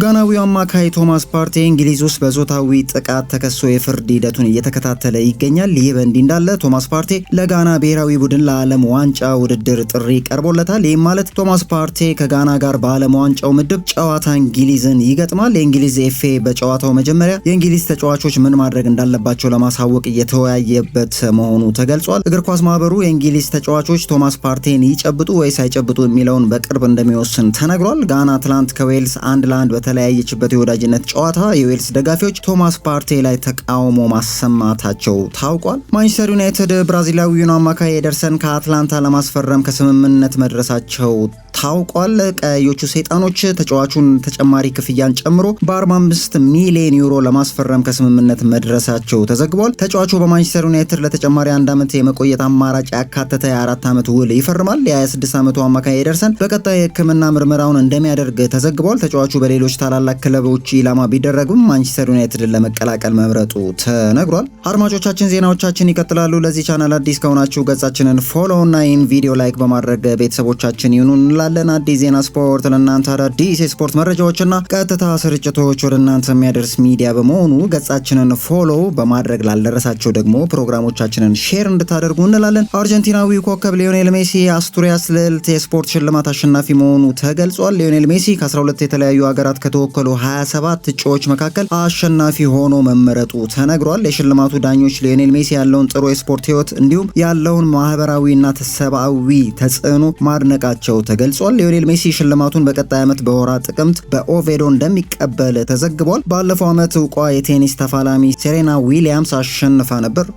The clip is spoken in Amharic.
ጋናዊው አማካይ ቶማስ ፓርቴ እንግሊዝ ውስጥ በጾታዊ ጥቃት ተከሶ የፍርድ ሂደቱን እየተከታተለ ይገኛል። ይህ በእንዲህ እንዳለ ቶማስ ፓርቴ ለጋና ብሔራዊ ቡድን ለዓለም ዋንጫ ውድድር ጥሪ ቀርቦለታል። ይህም ማለት ቶማስ ፓርቴ ከጋና ጋር በዓለም ዋንጫው ምድብ ጨዋታ እንግሊዝን ይገጥማል። የእንግሊዝ ኤፍኤ በጨዋታው መጀመሪያ የእንግሊዝ ተጫዋቾች ምን ማድረግ እንዳለባቸው ለማሳወቅ እየተወያየበት መሆኑ ተገልጿል። እግር ኳስ ማህበሩ የእንግሊዝ ተጫዋቾች ቶማስ ፓርቴን ይጨብጡ ወይስ አይጨብጡ የሚለውን በቅርብ እንደሚወስን ተነግሯል። ጋና ትላንት ከዌልስ 1-1 በተለያየችበት የወዳጅነት ጨዋታ የዌልስ ደጋፊዎች ቶማስ ፓርቴ ላይ ተቃውሞ ማሰማታቸው ታውቋል። ማንቸስተር ዩናይትድ ብራዚላዊውን አማካይ ኤደርሰን ከአትላንታ ለማስፈረም ከስምምነት መድረሳቸው ታውቋል። ቀዮቹ ሰይጣኖች ተጫዋቹን ተጨማሪ ክፍያን ጨምሮ በ45 ሚሊዮን ዩሮ ለማስፈረም ከስምምነት መድረሳቸው ተዘግቧል። ተጫዋቹ በማንቸስተር ዩናይትድ ለተጨማሪ 1 ዓመት የመቆየት አማራጭ ያካተተ የ4 ዓመት ውል ይፈርማል። የ26 ዓመቱ አማካይ ኤደርሰን በቀጣይ የሕክምና ምርመራውን እንደሚያደርግ ተዘግቧል። ተጫዋቹ በሌሎች ታላላቅ ክለቦች ኢላማ ቢደረግም ማንቸስተር ዩናይትድን ለመቀላቀል መምረጡ ተነግሯል። አድማጮቻችን ዜናዎቻችን ይቀጥላሉ። ለዚህ ቻናል አዲስ ከሆናችሁ ገጻችንን ፎሎው እና ይህን ቪዲዮ ላይክ በማድረግ ቤተሰቦቻችን ይሁኑ እንላለን። አዲስ ዜና ስፖርት ለእናንተ አዳዲስ የስፖርት መረጃዎችና ቀጥታ ስርጭቶች ወደ እናንተ የሚያደርስ ሚዲያ በመሆኑ ገጻችንን ፎሎው በማድረግ ላልደረሳቸው ደግሞ ፕሮግራሞቻችንን ሼር እንድታደርጉ እንላለን። አርጀንቲናዊው ኮከብ ሊዮኔል ሜሲ የአስቱሪያስ ልዕልት የስፖርት ሽልማት አሸናፊ መሆኑ ተገልጿል። ሊዮኔል ሜሲ ከ12 የተለያዩ ሀገራት ከተወከሉ 27 እጩዎች መካከል አሸናፊ ሆኖ መመረጡ ተነግሯል። የሽልማቱ ዳኞች ሊዮኔል ሜሲ ያለውን ጥሩ የስፖርት ህይወት እንዲሁም ያለውን ማህበራዊና ሰብአዊ ተጽዕኖ ማድነቃቸው ተገልጿል። ሊዮኔል ሜሲ ሽልማቱን በቀጣይ ዓመት በወራ ጥቅምት በኦቬዶ እንደሚቀበል ተዘግቧል። ባለፈው ዓመት እውቋ የቴኒስ ተፋላሚ ሴሬና ዊሊያምስ አሸንፋ ነበር።